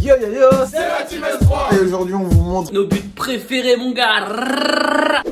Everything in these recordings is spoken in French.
Yo yo yo, c'est la Team S3. Et aujourd'hui on vous montre nos buts préférés mon gars.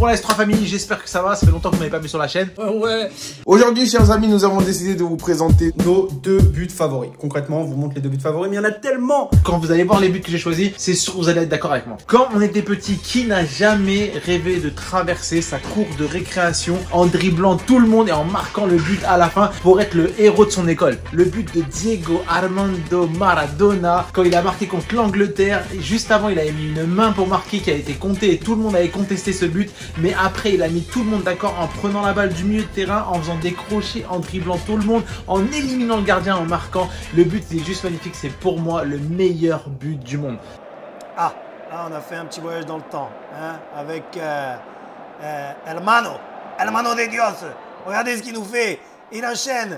pour la S3 famille, j'espère que ça va, ça fait longtemps que vous m'avez pas vu sur la chaîne. Ouais. Aujourd'hui, chers amis, nous avons décidé de vous présenter nos 2 buts favoris. Concrètement, on vous montre les 2 buts favoris, mais il y en a tellement. Quand vous allez voir les buts que j'ai choisis, c'est sûr que vous allez être d'accord avec moi. Quand on était petit, qui n'a jamais rêvé de traverser sa cour de récréation en dribblant tout le monde et en marquant le but à la fin pour être le héros de son école? Le but de Diego Armando Maradona, quand il a marqué contre l'Angleterre, juste avant il avait mis une main pour marquer qui a été comptée et tout le monde avait contesté ce but, mais après il a mis tout le monde d'accord en prenant la balle du milieu de terrain, en faisant des crochets, en dribblant tout le monde, en éliminant le gardien, en marquant. Le but il est juste magnifique, c'est pour moi le meilleur but du monde. Ah, là on a fait un petit voyage dans le temps, hein, avec El Mano de Dios. Regardez ce qu'il nous fait. Il enchaîne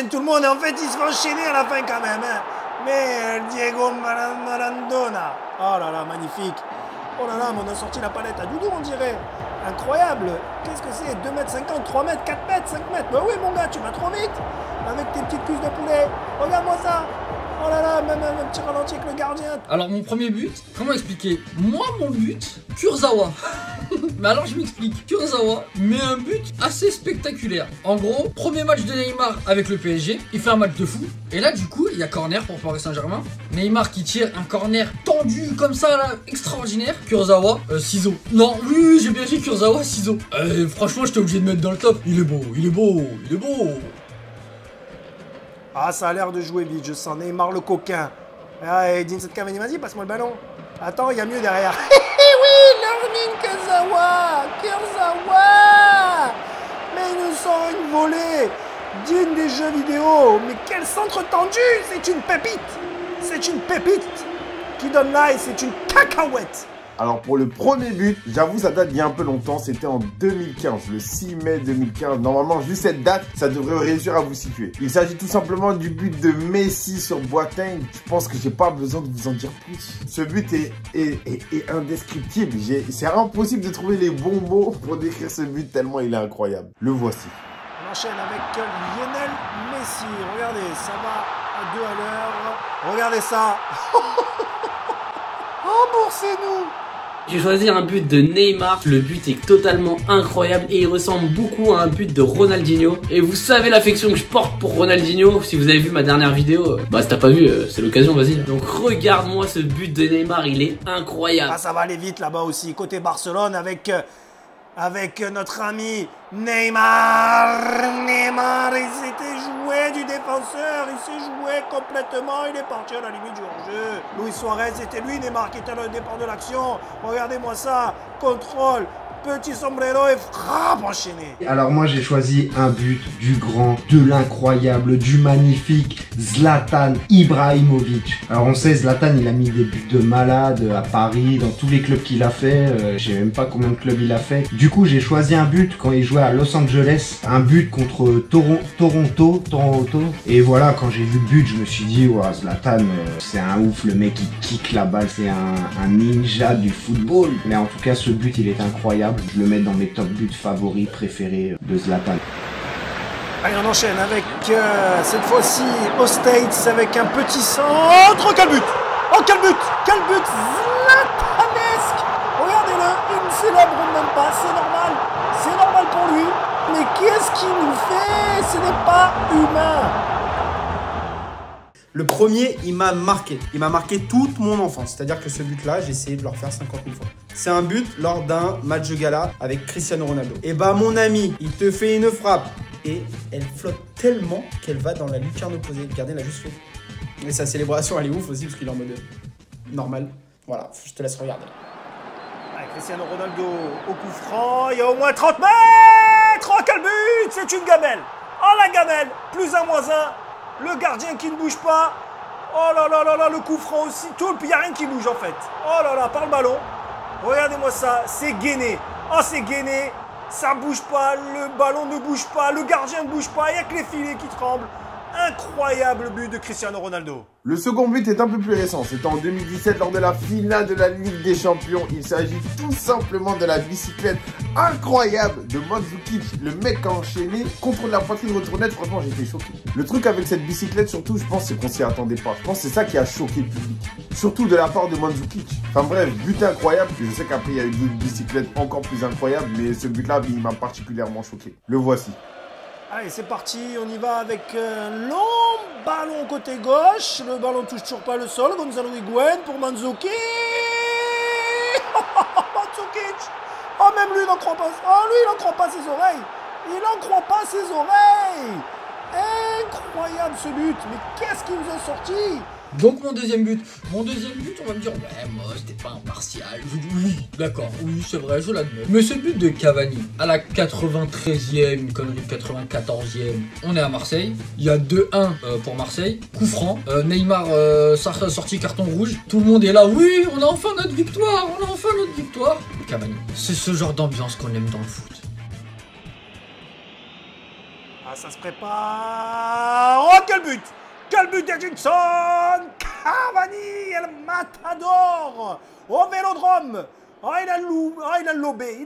tout le monde et en fait il se fait enchaîner à la fin quand même. Hein. Mais Diego Maradona, oh là là, magnifique. Oh là là, mais on a sorti la palette à doudou on dirait. Incroyable. Qu'est-ce que c'est? 2,50 m, 3 m, 4 m, 5 m. Bah oui mon gars, tu vas trop vite. Avec tes petites cuisses de poulet. Regarde-moi ça. Oh là là, même un petit ralenti avec le gardien. Alors mon premier but, comment expliquer? Moi mon but, Kurzawa. Mais alors je m'explique, Kurzawa met un but assez spectaculaire. En gros, premier match de Neymar avec le PSG, il fait un match de fou. Et là du coup, il y a corner pour Paris Saint-Germain. Neymar qui tire un corner tendu comme ça là, extraordinaire. Kurzawa, ciseaux. Non, oui, j'ai bien dit Kurzawa, ciseaux. Franchement, j'étais obligé de mettre dans le top. Il est beau, il est beau, il est beau. Ah, ça a l'air de jouer vite, je sens Neymar le coquin. Ah, et Edinson Cavani, vas-y, passe-moi le ballon. Attends, il y a mieux derrière. Oui, Lermin Kurzawa. Mais il nous sort une volée digne des jeux vidéo. Mais quel centre tendu. C'est une pépite. C'est une pépite qui donne l'ail, c'est une cacahuète. Alors pour le premier but, j'avoue ça date d'il y a un peu longtemps, c'était en 2015, le 6 mai 2015. Normalement, juste cette date, ça devrait réussir à vous situer. Il s'agit tout simplement du but de Messi sur Boateng. Je pense que j'ai pas besoin de vous en dire plus. Ce but est indescriptible. C'est impossible de trouver les bons mots pour décrire ce but tellement il est incroyable. Le voici. On enchaîne avec Lionel Messi. Regardez, ça va à 2 à l'heure. Regardez ça. Remboursez-nous. J'ai choisi un but de Neymar, le but est totalement incroyable et il ressemble beaucoup à un but de Ronaldinho. Et vous savez l'affection que je porte pour Ronaldinho, si vous avez vu ma dernière vidéo, bah si t'as pas vu, c'est l'occasion, vas-y. Donc regarde-moi ce but de Neymar, il est incroyable. Ah ça va aller vite là-bas aussi, côté Barcelone avec notre ami Neymar. Neymar, il s'était joué du défenseur, il s'est joué complètement, il est parti à la limite du hors-jeu. Luis Suarez, c'était lui, Neymar, qui était à le départ de l'action. Regardez-moi ça, contrôle, petit sombrero et frappe enchaînée. Alors moi j'ai choisi un but du grand, de l'incroyable, du magnifique Zlatan Ibrahimovic. Alors on sait Zlatan il a mis des buts de malade à Paris, dans tous les clubs qu'il a fait, je sais même pas combien de clubs il a fait. Du coup j'ai choisi un but quand il jouait à Los Angeles, un but contre Toronto. Et voilà, quand j'ai vu le but je me suis dit ouais, Zlatan c'est un ouf, le mec il kick la balle, c'est un ninja du football. Mais en tout cas ce but il est incroyable. Je le mets dans mes top buts favoris préférés de Zlatan. Allez, on enchaîne avec cette fois-ci aux States avec un petit centre. Oh, quel but! Oh, quel but! Quel but zlatanesque! Regardez-le, il ne célèbre même pas, c'est normal pour lui. Mais qu'est-ce qu'il nous fait? Ce n'est pas humain. Le premier, il m'a marqué. Il m'a marqué toute mon enfance. C'est-à-dire que ce but-là, j'ai essayé de le refaire 50 000 fois. C'est un but lors d'un match de gala avec Cristiano Ronaldo. Et bah mon ami, il te fait une frappe. Et elle flotte tellement qu'elle va dans la lucarne opposée. Le gardien l'a juste fait. Et sa célébration, elle est ouf aussi parce qu'il est en mode normal. Voilà, je te laisse regarder. Allez, Cristiano Ronaldo au coup franc. Il y a au moins 30 mètres. Oh, quel but! C'est une gamelle. Oh, la gamelle. Plus un, moins un. Le gardien qui ne bouge pas. Oh là là là là, le coup franc aussi. Tout, puis il n'y a rien qui bouge en fait. Oh là là, par le ballon. Regardez-moi ça, c'est gainé. Oh, c'est gainé. Ça bouge pas, le ballon ne bouge pas, le gardien ne bouge pas. Il n'y a que les filets qui tremblent. Incroyable but de Cristiano Ronaldo. Le second but est un peu plus récent. C'était en 2017 lors de la finale de la Ligue des Champions. Il s'agit tout simplement de la bicyclette incroyable de Mandzukic. Le mec a enchaîné, contrôle la poitrine, retournette. Franchement, j'ai été choqué. Le truc avec cette bicyclette, surtout, je pense, c'est qu'on s'y attendait pas. Je pense que c'est ça qui a choqué le public. Surtout de la part de Mandzukic. Enfin bref, but incroyable. Je sais qu'après, il y a eu d'autres bicyclettes encore plus incroyables. Mais ce but-là, il m'a particulièrement choqué. Le voici. Allez, c'est parti, on y va avec un long ballon côté gauche. Le ballon touche toujours pas le sol. Gonzalo Higuaín pour Mandzukic. Mandzukic. Oh, même lui, il n'en croit pas. Oh, lui, il n'en croit pas ses oreilles. Il n'en croit pas ses oreilles. Incroyable ce but. Mais qu'est-ce qui nous a sorti? Donc mon deuxième but, on va me dire ouais moi c'était pas impartial. Je dis oui, d'accord, oui c'est vrai, je l'admets. Mais ce but de Cavani à la 93e, une connerie de 94e, on est à Marseille, il y a 2-1 pour Marseille, coup franc, Neymar sorti carton rouge, tout le monde est là, oui on a enfin notre victoire, Cavani, c'est ce genre d'ambiance qu'on aime dans le foot. Ah ça se prépare. Oh quel but! Quel but d'Edinson! Cavani, el matador! Au Vélodrome! Oh, il a lobé.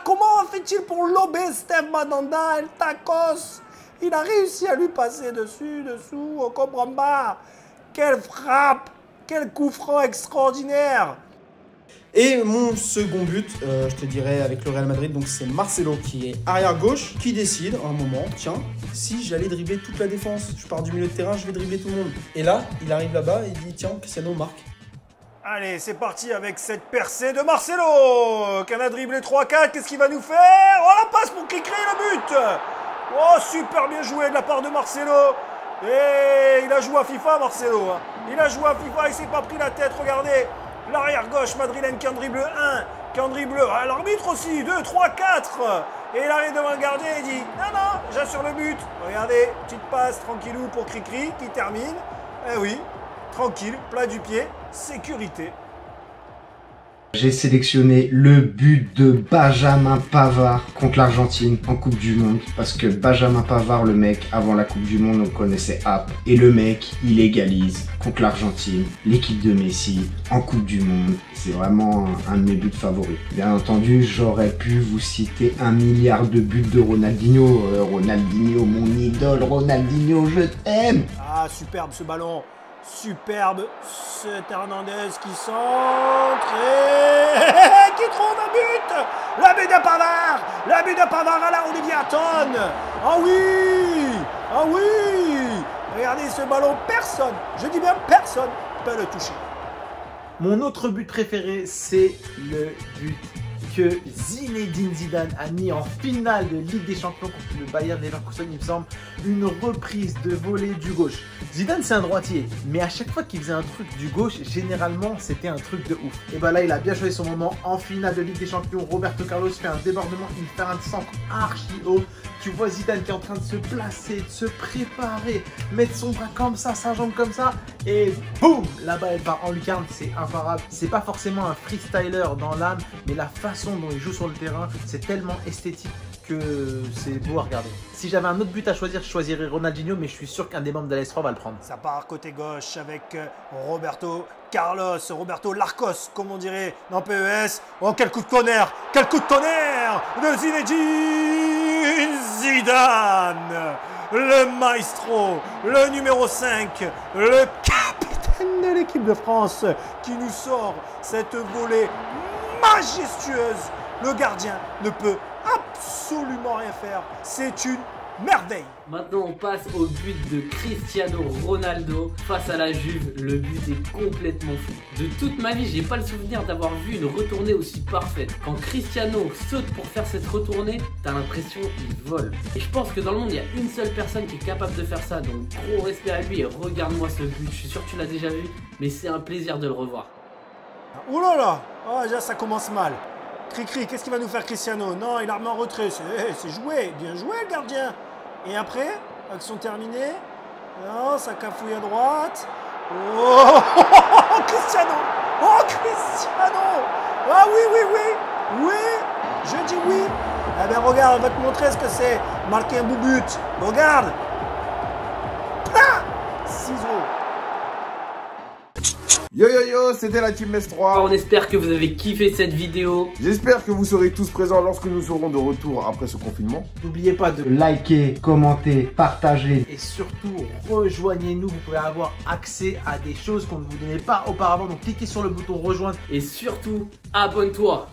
Comment fait-il pour lober Steve Mandanda, el tacos? Il a réussi à lui passer dessous, on comprend pas. Quelle frappe! Quel coup franc extraordinaire! Et mon second but, je te dirais avec le Real Madrid, donc c'est Marcelo qui est arrière gauche, qui décide à un moment, tiens, si j'allais dribbler toute la défense, je pars du milieu de terrain, je vais dribbler tout le monde. Et là, il arrive là-bas et il dit, tiens, Cristiano marque. Allez, c'est parti avec cette percée de Marcelo, qui en a dribblé 3-4, qu'est-ce qu'il va nous faire? Oh, la passe pour qu'il crée le but! Oh, super bien joué de la part de Marcelo. Et il a joué à FIFA, Marcelo. Hein. Il a joué à FIFA, il s'est pas pris la tête, regardez. L'arrière gauche madrilène qui en dribble 1, qui en dribble l'arbitre aussi, 2, 3, 4. Et il arrive devant le gardien et dit non, j'assure le but. Regardez, petite passe tranquillou pour Cricri qui termine. Eh oui, tranquille, plat du pied, sécurité. J'ai sélectionné le but de Benjamin Pavard contre l'Argentine en Coupe du Monde. Parce que Benjamin Pavard, le mec, avant la Coupe du Monde, on connaissait App. Et le mec, il égalise contre l'Argentine, l'équipe de Messi, en Coupe du Monde. C'est vraiment un de mes buts favoris. Bien entendu, j'aurais pu vous citer 1 milliard de buts de Ronaldinho. Ronaldinho, mon idole, Ronaldinho, je t'aime. Ah, superbe ce ballon. Superbe, c'est Hernandez qui centre et qui trouve un but. La but de Pavard à la Olivier Aton. Ah oui, regardez ce ballon, personne, je dis bien personne, peut le toucher. Mon autre but préféré, c'est le but que Zinedine Zidane a mis en finale de Ligue des Champions contre le Bayern Leverkusen, il me semble, une reprise de volée du gauche. Zidane c'est un droitier, mais à chaque fois qu'il faisait un truc du gauche, généralement c'était un truc de ouf. Et bah là il a bien choisi son moment en finale de Ligue des Champions. Roberto Carlos fait un débordement, il fait un centre archi haut. Tu vois Zidane qui est en train de se placer, de se préparer, mettre son bras comme ça, sa jambe comme ça, et boum, la balle elle part en lucarne, c'est imparable. C'est pas forcément un freestyler dans l'âme, mais la façon dont il joue sur le terrain, c'est tellement esthétique que c'est beau à regarder. Si j'avais un autre but à choisir, je choisirais Ronaldinho, mais je suis sûr qu'un des membres de l'AS3 va le prendre. Ça part côté gauche avec Roberto Carlos, Roberto Larcos, comme on dirait dans PES. Oh, quel coup de tonnerre de Zinedine Zidane, le maestro, le numéro 5, le capitaine de l'équipe de France, qui nous sort cette volée majestueuse. Le gardien ne peut absolument rien faire. C'est une merveille. Maintenant on passe au but de Cristiano Ronaldo face à la Juve. Le but est complètement fou. De toute ma vie, j'ai pas le souvenir d'avoir vu une retournée aussi parfaite. Quand Cristiano saute pour faire cette retournée, t'as l'impression qu'il vole. Et je pense que dans le monde, il y a une seule personne qui est capable de faire ça. Donc gros respect à lui et regarde-moi ce but. Je suis sûr que tu l'as déjà vu, mais c'est un plaisir de le revoir. Oh là là, oh, déjà ça commence mal. Cricri, qu'est-ce qu'il va nous faire Cristiano? Non, il a remis en retrait, c'est joué, bien joué le gardien. Et après, action terminée. Non, ça cafouille à droite. Oh, Cristiano! Oh, Cristiano! Ah oui, je dis oui. Eh bien regarde, on va te montrer ce que c'est. Marquer un beau but. Regarde. Yo yo yo, c'était la Team S3. On espère que vous avez kiffé cette vidéo. J'espère que vous serez tous présents lorsque nous serons de retour après ce confinement. N'oubliez pas de Likez, commentez, partagez. et surtout rejoignez-nous. Vous pouvez avoir accès à des choses qu'on ne vous donnait pas auparavant. Donc cliquez sur le bouton rejoindre. Et surtout, abonne-toi.